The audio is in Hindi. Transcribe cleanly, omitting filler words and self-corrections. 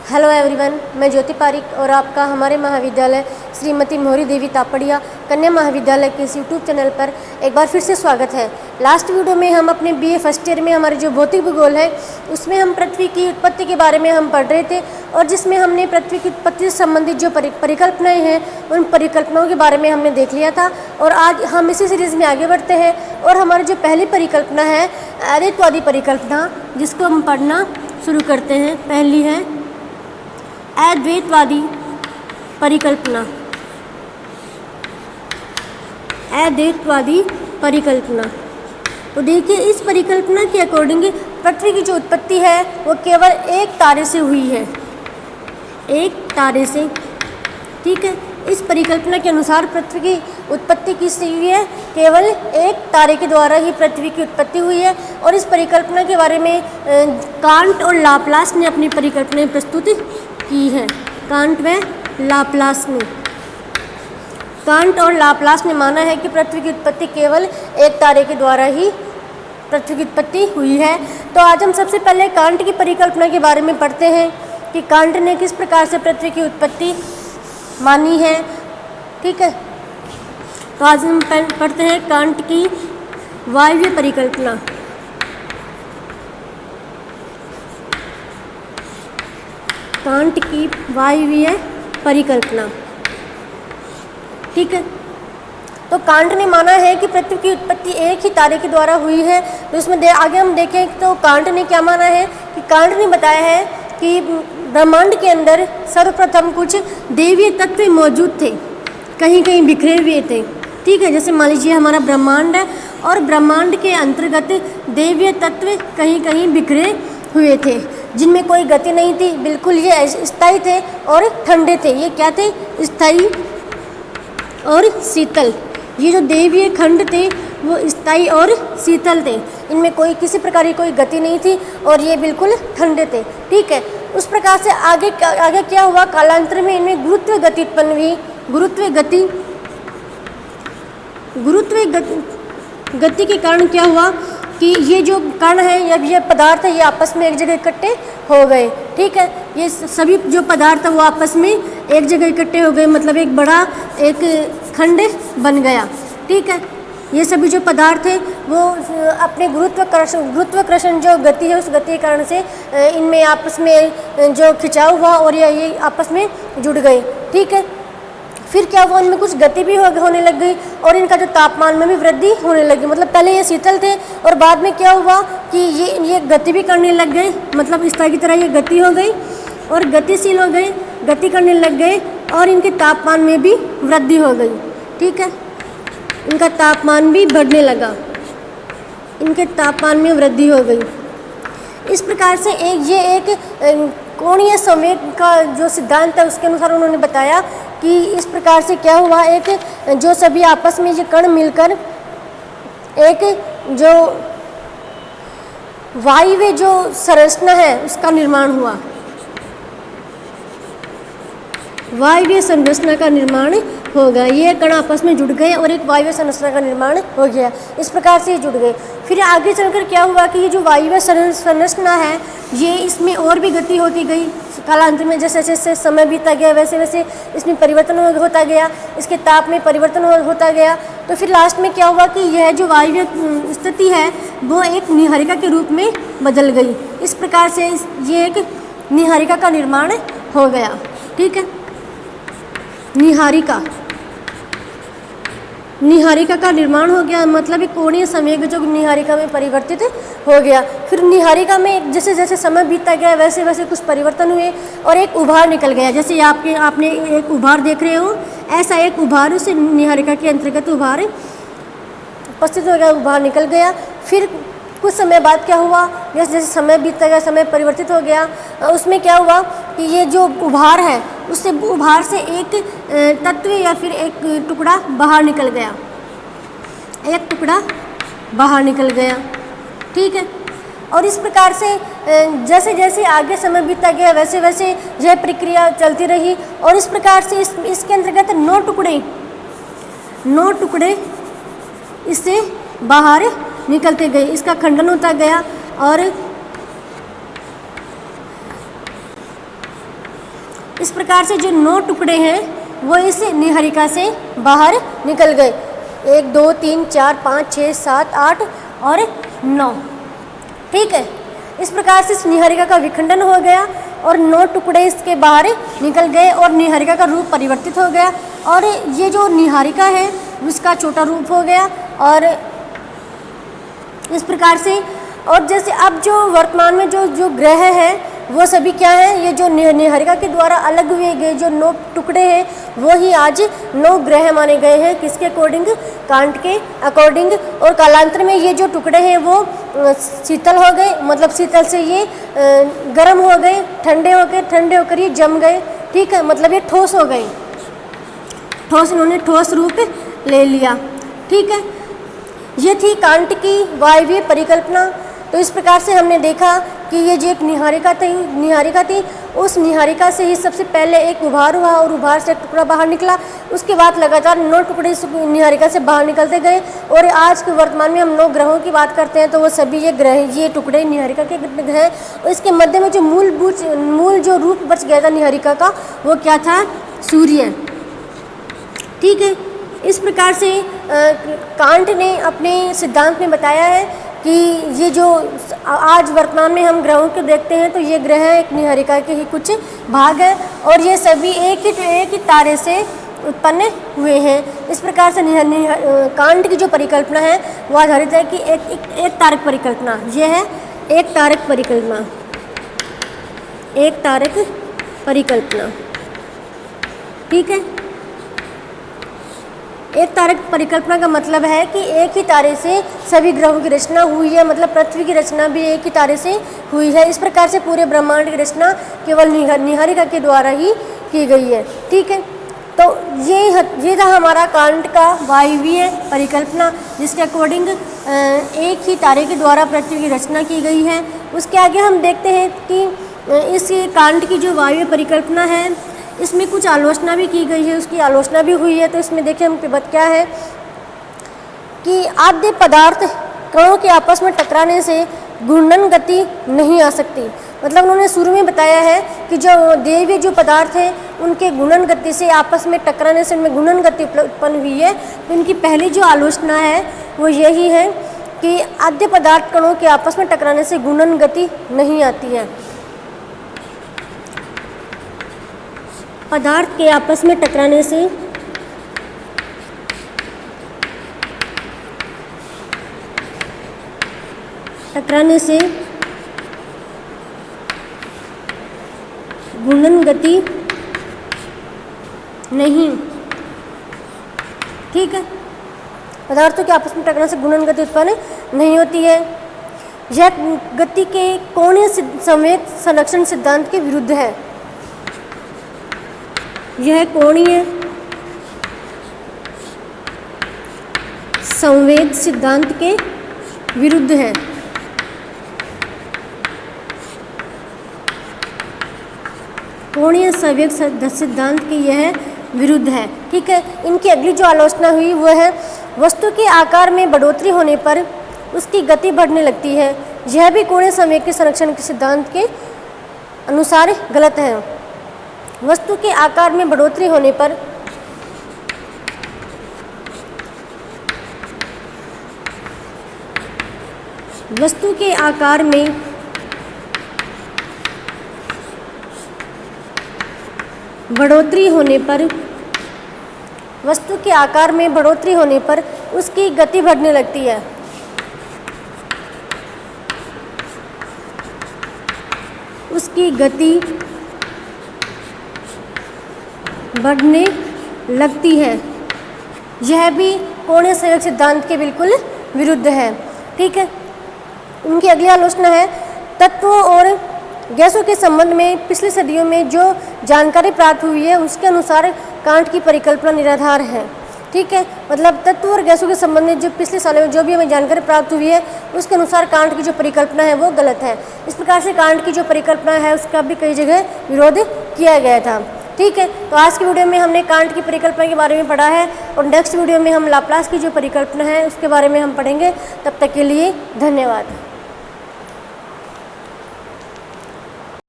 हेलो एवरीवन, मैं ज्योति पारिक और आपका हमारे महाविद्यालय श्रीमती मोहरी देवी तापड़िया कन्या महाविद्यालय के इस यूट्यूब चैनल पर एक बार फिर से स्वागत है। लास्ट वीडियो में हम अपने बीए फर्स्ट ईयर में हमारे जो भौतिक भूगोल है उसमें हम पृथ्वी की उत्पत्ति के बारे में हम पढ़ रहे थे और जिसमें हमने पृथ्वी की उत्पत्ति से संबंधित जो परिकल्पनाएँ हैं उन परिकल्पनाओं के बारे में हमने देख लिया था। और आज हम इसी सीरीज़ में आगे बढ़ते हैं और हमारी जो पहली परिकल्पना है अद्वैतवादी परिकल्पना, जिसको हम पढ़ना शुरू करते हैं। पहली है अद्वैतवादी परिकल्पना। अद्वैतवादी परिकल्पना तो देखिए, इस परिकल्पना के अकॉर्डिंग पृथ्वी की जो उत्पत्ति है वो केवल एक तारे से हुई है, एक तारे से। ठीक है, इस परिकल्पना के अनुसार पृथ्वी की उत्पत्ति किससे हुई है? केवल एक तारे के द्वारा ही पृथ्वी की उत्पत्ति हुई है। और इस परिकल्पना के बारे में कांट और लाप्लास ने अपनी परिकल्पना प्रस्तुत की है। कांट व लाप्लास ने और लाप्लास ने माना है कि पृथ्वी की उत्पत्ति केवल एक तारे के द्वारा ही पृथ्वी की उत्पत्ति हुई है। तो आज हम सबसे पहले कांट की परिकल्पना के बारे में पढ़ते हैं कि कांट ने किस प्रकार से पृथ्वी की उत्पत्ति मानी है। ठीक है, तो आज हम पढ़ते हैं कांट की वायवीय परिकल्पना। कांट की वायवीय परिकल्पना। ठीक है, तो कांट ने माना है कि पृथ्वी की उत्पत्ति एक ही तारे के द्वारा हुई है। तो इसमें आगे हम देखें तो कांट ने क्या माना है कि कांट ने बताया है कि ब्रह्मांड के अंदर सर्वप्रथम कुछ दैवीय तत्व मौजूद थे, कहीं कहीं बिखरे हुए थे। ठीक है, जैसे मान लीजिए हमारा ब्रह्मांड है और ब्रह्मांड के अंतर्गत दैवीय तत्व कहीं कहीं बिखरे हुए थे, जिनमें कोई गति नहीं थी, बिल्कुल ये स्थायी थे और ठंडे थे। ये क्या थे? स्थायी और शीतल। ये जो दैवीय खंड थे वो स्थायी और शीतल थे, इनमें कोई किसी प्रकार की कोई गति नहीं थी और ये बिल्कुल ठंडे थे। ठीक है, उस प्रकार से आगे क्या हुआ? कालांतर में इनमें गुरुत्व गति उत्पन्न हुई। गुरुत्व गति के कारण क्या हुआ कि ये जो कण है या ये पदार्थ है ये आपस में एक जगह इकट्ठे हो गए। ठीक है, ये सभी जो पदार्थ है वो आपस में एक जगह इकट्ठे हो गए, मतलब एक बड़ा एक खंड बन गया। ठीक है, ये सभी जो पदार्थ है वो अपने गुरुत्वाकर्षण जो गति है उस गति के कारण से इनमें आपस में जो खिंचाव हुआ और ये आपस में जुड़ गए। ठीक है, फिर क्या हुआ? इनमें कुछ गति भी होने लग गई और इनका जो तापमान में भी वृद्धि होने लगी। मतलब पहले ये शीतल थे और बाद में क्या हुआ कि ये गति भी करने लग गए, मतलब इस तरह की तरह ये गति हो गई और गतिशील हो गए, गति करने लग गए और इनके तापमान में भी वृद्धि हो गई। ठीक है, इनका तापमान भी बढ़ने लगा, इनके तापमान में वृद्धि हो गई। इस प्रकार से एक कोणीय संवेग का जो सिद्धांत है उसके अनुसार उन्होंने बताया कि इस प्रकार से क्या हुआ, एक जो सभी आपस में ये कण मिलकर एक जो वायवीय जो संरचना है उसका निर्माण हुआ। वायवीय संरचना का निर्माण हो गया। ये कण आपस में जुड़ गए और एक वायवीय संरचना का निर्माण हो गया। इस प्रकार से ये जुड़ गए। फिर आगे चलकर क्या हुआ कि ये जो वायवीय संरचना है ये इसमें और भी गति होती गई। कालांतर में जैसे जैसे समय बीता गया वैसे वैसे इसमें परिवर्तन होता गया, इसके ताप में परिवर्तन होता गया। तो फिर लास्ट में क्या हुआ कि यह जो वायवीय स्थिति है वो एक नीहारिका के रूप में बदल गई। इस प्रकार से ये एक नीहारिका का निर्माण हो गया। ठीक है, नीहारिका का निर्माण हो गया, मतलब एक कोणीय संवेग जो नीहारिका में परिवर्तित हो गया। फिर नीहारिका में जैसे जैसे समय बीतता गया वैसे वैसे कुछ परिवर्तन हुए और एक उभार निकल गया। जैसे आपने एक उभार देख रहे हो, ऐसा एक उभार उस नीहारिका के अंतर्गत उभार उपस्थित हो गया, उभार निकल गया। फिर कुछ समय बाद क्या हुआ, जैसे जैसे समय बीतता गया, समय परिवर्तित हो गया, उसमें क्या हुआ कि ये जो उभार है उससे उभार से एक तत्व या फिर एक टुकड़ा बाहर निकल गया। ठीक है, और इस प्रकार से जैसे जैसे आगे समय बीतता गया वैसे वैसे यह प्रक्रिया चलती रही और इस प्रकार से इसके अंतर्गत 9 टुकड़े इससे बाहर निकलते गए, इसका खंडन होता गया और इस प्रकार से जो 9 टुकड़े हैं वो इस निहारिका से बाहर निकल गए। 1 2 3 4 5 6 7 8 और 9। ठीक है, इस प्रकार से इस निहारिका का विखंडन हो गया और 9 टुकड़े इसके बाहर निकल गए और निहारिका का रूप परिवर्तित हो गया और ये जो निहारिका है उसका छोटा रूप हो गया। और इस प्रकार से, और जैसे अब जो वर्तमान में जो ग्रह है वो सभी क्या है, ये जो निहारिका के द्वारा अलग हुए गए जो 9 टुकड़े हैं वो ही आज 9 ग्रह माने गए हैं। किसके अकॉर्डिंग? कांट के अकॉर्डिंग। और कालांतर में ये जो टुकड़े हैं वो शीतल हो गए, मतलब शीतल से ये गर्म हो गए, ठंडे होकर ये जम गए। ठीक है, मतलब ये ठोस हो गए, इन्होंने ठोस रूप ले लिया। ठीक है, ये थी कांट की वायवीय परिकल्पना। तो इस प्रकार से हमने देखा कि ये जो एक निहारिका थी, उस निहारिका से ही सबसे पहले एक उभार हुआ और उभार से एक टुकड़ा बाहर निकला। उसके बाद लगातार 9 टुकड़े इस निहारिका से बाहर निकलते गए और आज के वर्तमान में हम 9 ग्रहों की बात करते हैं तो वो सभी ये टुकड़े निहारिका के हैं। और इसके मध्य में जो मूल जो रूप बच गया था निहारिका का वो क्या था? सूर्य। ठीक है, इस प्रकार से कांट ने अपने सिद्धांत में बताया है कि ये जो आज वर्तमान में हम ग्रहों को देखते हैं तो ये ग्रह एक निहारिका के ही कुछ भाग है और ये सभी एक ही तारे से उत्पन्न हुए हैं। इस प्रकार से कांट की जो परिकल्पना है वो आधारित है कि एक तारक परिकल्पना। ये है एक तारक परिकल्पना। एक तारक परिकल्पना। ठीक है, एक तारक परिकल्पना का मतलब है कि एक ही तारे से सभी ग्रहों की रचना हुई है, मतलब पृथ्वी की रचना भी एक ही तारे से हुई है। इस प्रकार से पूरे ब्रह्मांड की रचना केवल निहारिका के द्वारा ही की गई है। ठीक है, तो ये था हमारा कांट का वायवीय परिकल्पना, जिसके अकॉर्डिंग एक ही तारे के द्वारा पृथ्वी की रचना की गई है। उसके आगे हम देखते हैं कि इस कांट की जो वायवीय परिकल्पना है इसमें कुछ आलोचना भी की गई है, उसकी आलोचना भी हुई है। तो इसमें देखिए हम बात क्या है कि आद्य पदार्थ कणों के आपस में टकराने से घूर्णन गति नहीं आ सकती। मतलब उन्होंने शुरू में बताया है कि जो दैवीय जो पदार्थ हैं उनके घूर्णन गति से आपस में टकराने से उनमें घूर्णन गति उत्पन्न हुई है। तो इनकी पहली जो आलोचना है वो यही है कि आद्य पदार्थ कणों के आपस में टकराने से घूर्णन गति नहीं आती है। पदार्थ के आपस में टकराने से घूर्णन गति नहीं। ठीक है, पदार्थों के आपस में टकराने से घूर्णन गति उत्पन्न नहीं होती है। यह गति के कोणीय संवेग संरक्षण सिद्धांत के विरुद्ध है। यह कोणीय संवेग सिद्धांत के विरुद्ध है। कोणीय संवेग सिद्धांत के यह विरुद्ध है। ठीक है, इनकी अगली जो आलोचना हुई वो है वस्तु के आकार में बढ़ोतरी होने पर उसकी गति बढ़ने लगती है। यह भी कोणीय संवेग के संरक्षण के सिद्धांत के अनुसार गलत है। वस्तु के आकार में बढ़ोतरी होने पर वस्तु के आकार में बढ़ोतरी होने पर उसकी गति बढ़ने लगती है। उसकी गति बढ़ने लगती है। यह भी कोणीय संवेग सिद्धांत के बिल्कुल विरुद्ध है। ठीक है, उनकी अगली आलोचना है तत्वों और गैसों के संबंध में पिछली सदियों में जो जानकारी प्राप्त हुई है उसके अनुसार कांट की परिकल्पना निराधार है। ठीक है, मतलब तत्व और गैसों के संबंध में जो पिछले सालों में जो भी हमें जानकारी प्राप्त हुई है उसके अनुसार कांट की जो परिकल्पना है वो गलत है। इस प्रकार से कांट की जो परिकल्पना है उसका भी कई जगह विरोध किया गया था। ठीक है, तो आज की वीडियो में हमने कांट की परिकल्पना के बारे में पढ़ा है और नेक्स्ट वीडियो में हम लाप्लास की जो परिकल्पना है उसके बारे में हम पढ़ेंगे। तब तक के लिए धन्यवाद।